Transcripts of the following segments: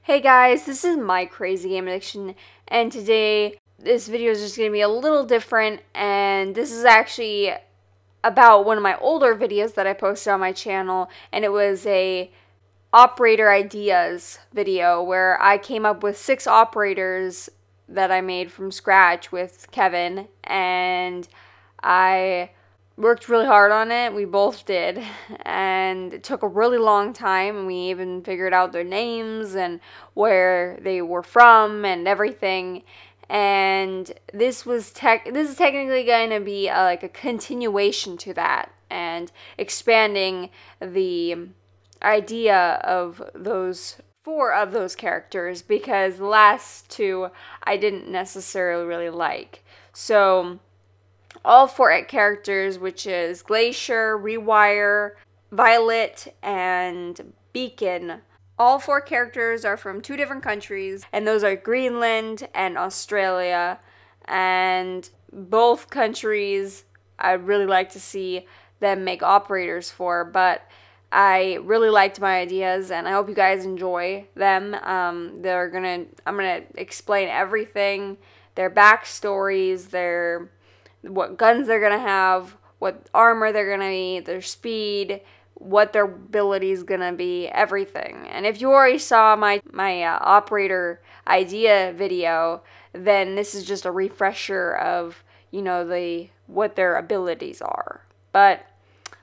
Hey guys, this is MyCrazy GameAddiction, and today this video is just going to be a little different, and this is actually about one of my older videos that I posted on my channel, and it was a operator ideas video where I came up with 6 operators that I made from scratch with Kevin, and I worked really hard on it. We both did, and it took a really long time, and we even figured out their names and where they were from and everything. And this is technically going to be like a continuation to that and expanding the idea of those 4 of those characters, because the last 2 I didn't necessarily really like. So all 4 characters, which is Glacier, Rewire, Violet, and Beacon. All 4 characters are from 2 different countries, and those are Greenland and Australia. And both countries I'd really like to see them make operators for, but I really liked my ideas, and I hope you guys enjoy them. I'm gonna explain everything, their backstories, what guns they're gonna have, what armor they're gonna need, their speed, what their ability is gonna be, everything. And if you already saw my operator idea video, then this is just a refresher of, you know, what their abilities are. But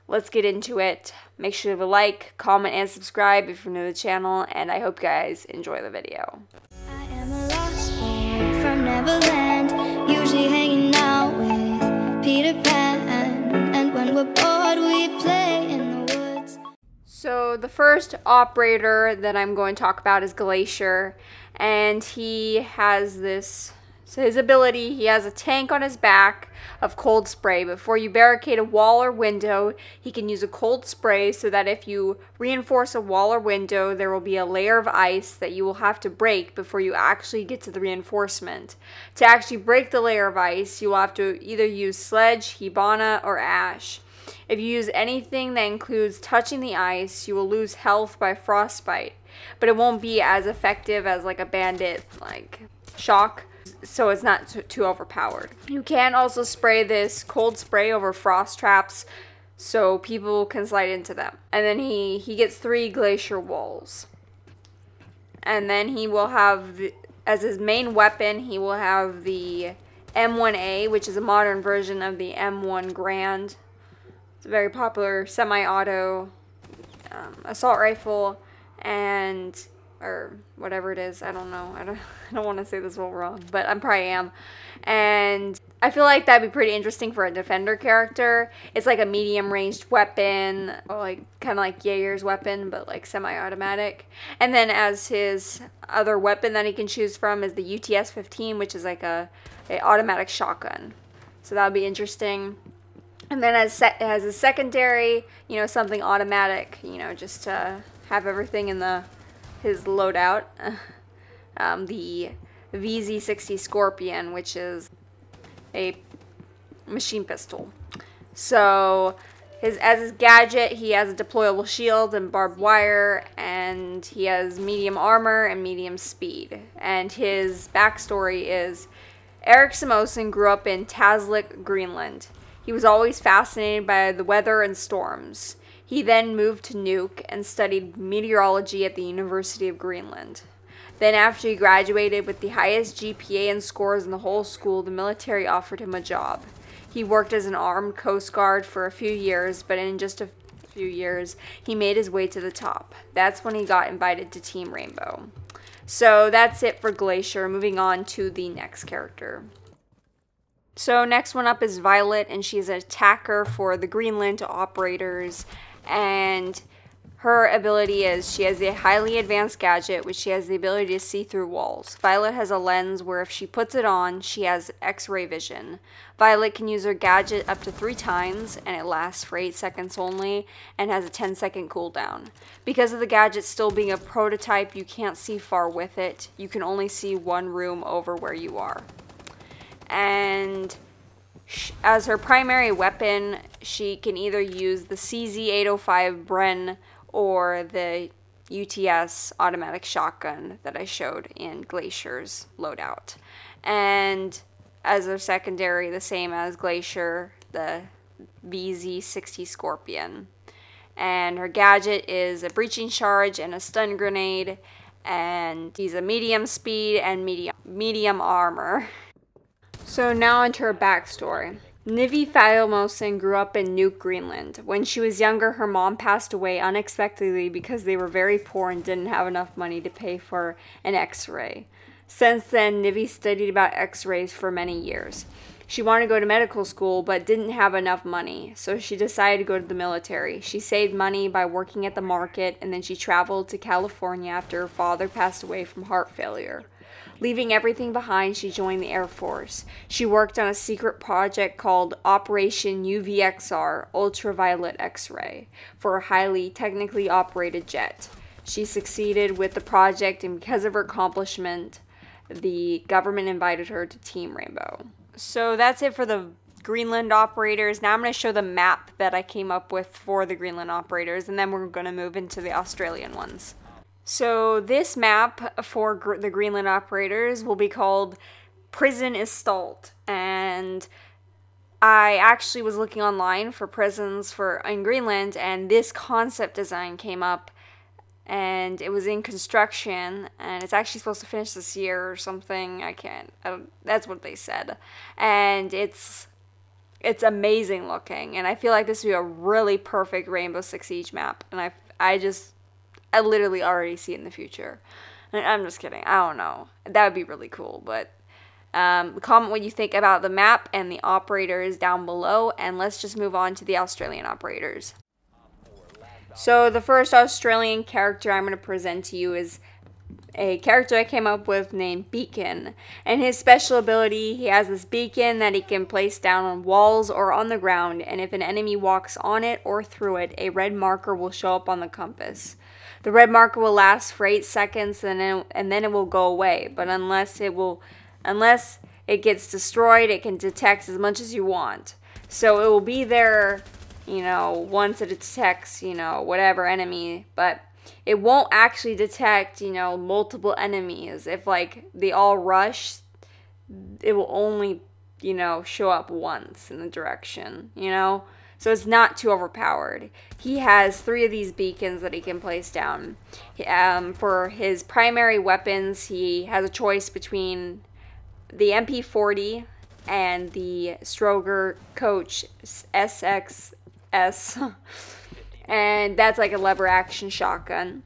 let's get into it. Make sure to like, comment, and subscribe if you're new to the channel, and I hope you guys enjoy the video. I am a lost boy from Neverland, usually hanging out with Peter Pan, and when we're bored we play in the woods. So the first operator that I'm going to talk about is Glacier, and he has his ability, he has a tank on his back of cold spray. Before you barricade a wall or window, he can use a cold spray so that if you reinforce a wall or window, there will be a layer of ice that you will have to break before you actually get to the reinforcement. To actually break the layer of ice, you will have to either use Sledge, Hibana, or Ash. If you use anything that includes touching the ice, you will lose health by frostbite, but it won't be as effective as like a bandit shock, so it's not too overpowered. You can also spray this cold spray over frost traps so people can slide into them. And then he gets 3 glacier walls. And then he will have, as his main weapon, he will have the M1A, which is a modern version of the M1 Grand. It's a very popular semi-auto assault rifle, or whatever it is. I don't know. I don't want to say this all wrong, but I probably am. And I feel like that'd be pretty interesting for a defender character. It's like a medium-ranged weapon, or kind of like Jaeger's weapon, but like semi-automatic. And then as his other weapon that he can choose from is the UTS-15, which is like a automatic shotgun. So that would be interesting. And then as a secondary, you know, something automatic, you know, just to have everything in his loadout, the VZ-60 Scorpion, which is a machine pistol. So as his gadget, he has a deployable shield and barbed wire, and he has medium armor and medium speed. And his backstory is Eric Samosin grew up in Taslik, Greenland. He was always fascinated by the weather and storms. He then moved to Nuuk and studied meteorology at the University of Greenland. Then after he graduated with the highest GPA and scores in the whole school, the military offered him a job. He worked as an armed Coast Guard for a few years, but in just a few years, he made his way to the top. That's when he got invited to Team Rainbow. So that's it for Glacier. Moving on to the next character. So next one up is Violet, and she's an attacker for the Greenland operators. And her ability is she has a highly advanced gadget, which she has the ability to see through walls. Violet has a lens where if she puts it on, she has X-ray vision. Violet can use her gadget up to 3 times, and it lasts for 8 seconds only, and has a 10-second cooldown. Because of the gadget still being a prototype, you can't see far with it. You can only see 1 room over where you are. And as her primary weapon, she can either use the CZ-805 Bren or the UTS automatic shotgun that I showed in Glacier's loadout. And as their secondary, the same as Glacier, the VZ-60 Scorpion. And her gadget is a breaching charge and a stun grenade, and he's a medium speed and medium armor. So now into her backstory. Nivi Fadilmosen grew up in Nuuk, Greenland. When she was younger, her mom passed away unexpectedly because they were very poor and didn't have enough money to pay for an x-ray. Since then, Nivi studied about x-rays for many years. She wanted to go to medical school, but didn't have enough money, so she decided to go to the military. She saved money by working at the market, and then she traveled to California after her father passed away from heart failure. Leaving everything behind, she joined the Air Force. She worked on a secret project called Operation UVXR, Ultraviolet X-ray, for a highly technically operated jet. She succeeded with the project, and because of her accomplishment, the government invited her to Team Rainbow. So that's it for the Greenland operators. Now I'm going to show the map that I came up with for the Greenland operators, and then we're going to move into the Australian ones. So this map for the Greenland operators will be called Prison Installed, and I actually was looking online for prisons in Greenland, and this concept design came up, and it was in construction, and it's actually supposed to finish this year or something. That's what they said. And it's amazing looking, and I feel like this would be a really perfect Rainbow Six Siege map, and I literally already see it in the future. I'm just kidding. I don't know. That would be really cool, but comment what you think about the map and the operators down below, and let's just move on to the Australian operators. So the first Australian character I'm going to present to you is a character I came up with named Beacon. And his special ability, he has this beacon that he can place down on walls or on the ground, and if an enemy walks on it or through it, a red marker will show up on the compass. The red marker will last for 8 seconds and then it will go away, but unless it gets destroyed, it can detect as much as you want. So it will be there, once it detects, whatever enemy, but it won't actually detect, multiple enemies. If, they all rush, it will only, show up once in the direction, So it's not too overpowered. He has 3 of these beacons that he can place down. For his primary weapons, he has a choice between the MP40 and the Stroger Coach SXS. And that's like a lever action shotgun.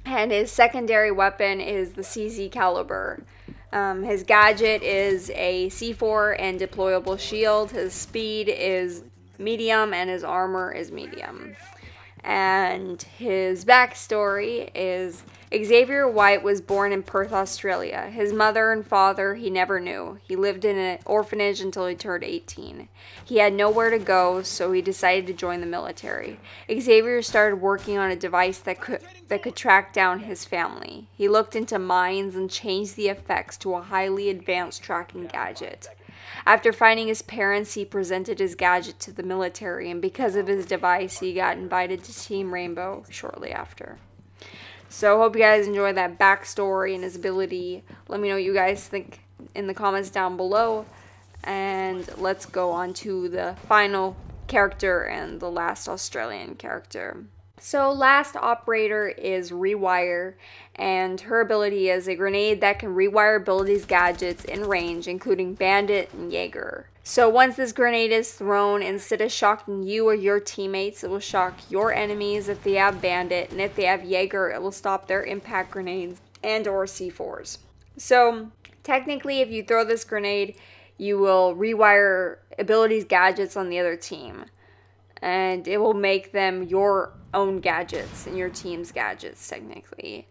And his secondary weapon is the CZ caliber. His gadget is a C4 and deployable shield. His speed is medium and his armor is medium. And his backstory is Xavier White was born in Perth, Australia. His mother and father he never knew. He lived in an orphanage until he turned 18. He had nowhere to go, so he decided to join the military. Xavier started working on a device that could track down his family. He looked into mines and changed the effects to a highly advanced tracking gadget. After finding his parents, he presented his gadget to the military, and because of his device, he got invited to Team Rainbow shortly after. So, hope you guys enjoyed that backstory and his ability. Let me know what you guys think in the comments down below, and let's go on to the final character and the last Australian character. So last operator is Rewire, and her ability is a grenade that can rewire abilities gadgets in range, including Bandit and Jaeger. So once this grenade is thrown, instead of shocking you or your teammates, it will shock your enemies if they have Bandit, and if they have Jaeger, it will stop their impact grenades and or C4s. So technically, if you throw this grenade, you will rewire abilities gadgets on the other team, and it will make them your own gadgets and your team's gadgets technically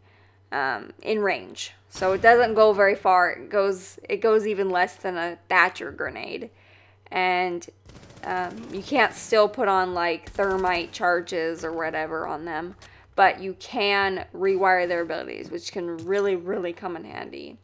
in range. So it doesn't go very far. It goes even less than a Thatcher grenade, and you can't still put on like thermite charges or whatever on them, but you can rewire their abilities, which can really come in handy.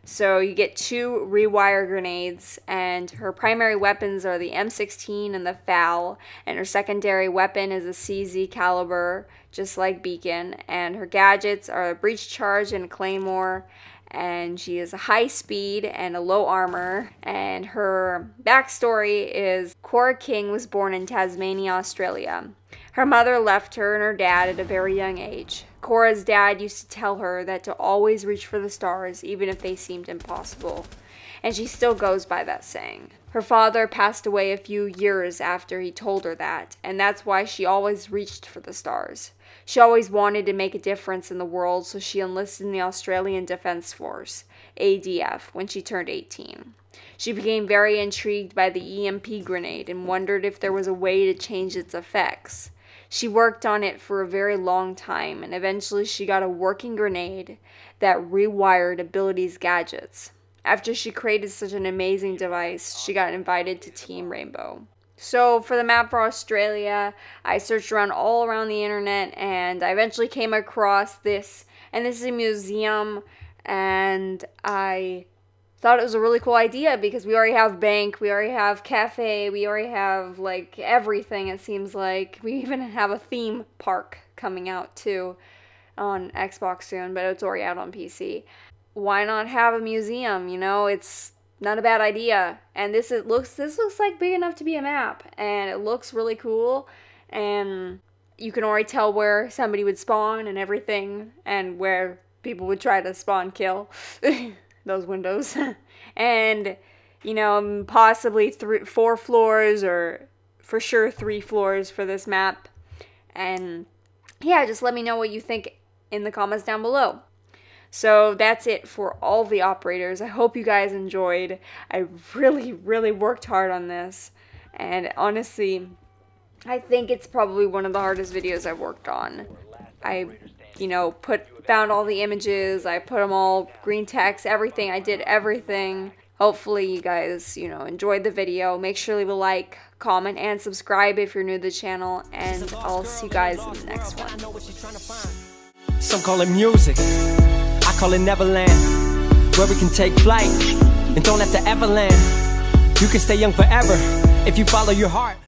So you get 2 rewire grenades, and her primary weapons are the M16 and the FAL, and her secondary weapon is a CZ caliber just like Beacon, and her gadgets are a breach charge and a claymore, and she is a high speed and a low armor. And her backstory is Cora King was born in Tasmania, Australia. Her mother left her and her dad at a very young age. Cora's dad used to tell her that to always reach for the stars, even if they seemed impossible. And she still goes by that saying. Her father passed away a few years after he told her that, and that's why she always reached for the stars. She always wanted to make a difference in the world, so she enlisted in the Australian Defence Force, ADF, when she turned 18. She became very intrigued by the EMP grenade and wondered if there was a way to change its effects. She worked on it for a very long time, and eventually she got a working grenade that rewired abilities gadgets. After she created such an amazing device, she got invited to Team Rainbow. So for the map for Australia, I searched around all around the internet, and I eventually came across this. And this is a museum, and I thought it was a really cool idea because we already have bank, we already have cafe, we already have like everything, it seems like. We even have a theme park coming out too on Xbox soon, but it's already out on PC. Why not have a museum? You know, it's not a bad idea. And this looks like big enough to be a map, and it looks really cool, and you can already tell where somebody would spawn and everything, and where people would try to spawn kill those windows. And you know, possibly 4 floors, or for sure 3 floors for this map. And yeah, just let me know what you think in the comments down below. So that's it for all the operators. I hope you guys enjoyed. I really worked hard on this, and honestly, I think it's probably one of the hardest videos I've worked on. I, you know, found all the images, I put them all, green text, everything. I did everything. Hopefully you guys, you know, enjoyed the video. Make sure to leave a like, comment, and subscribe if you're new to the channel, and I'll see you guys in the next one. Some call it music, I call it Neverland, where we can take flight and don't have to ever land. You can stay young forever if you follow your heart.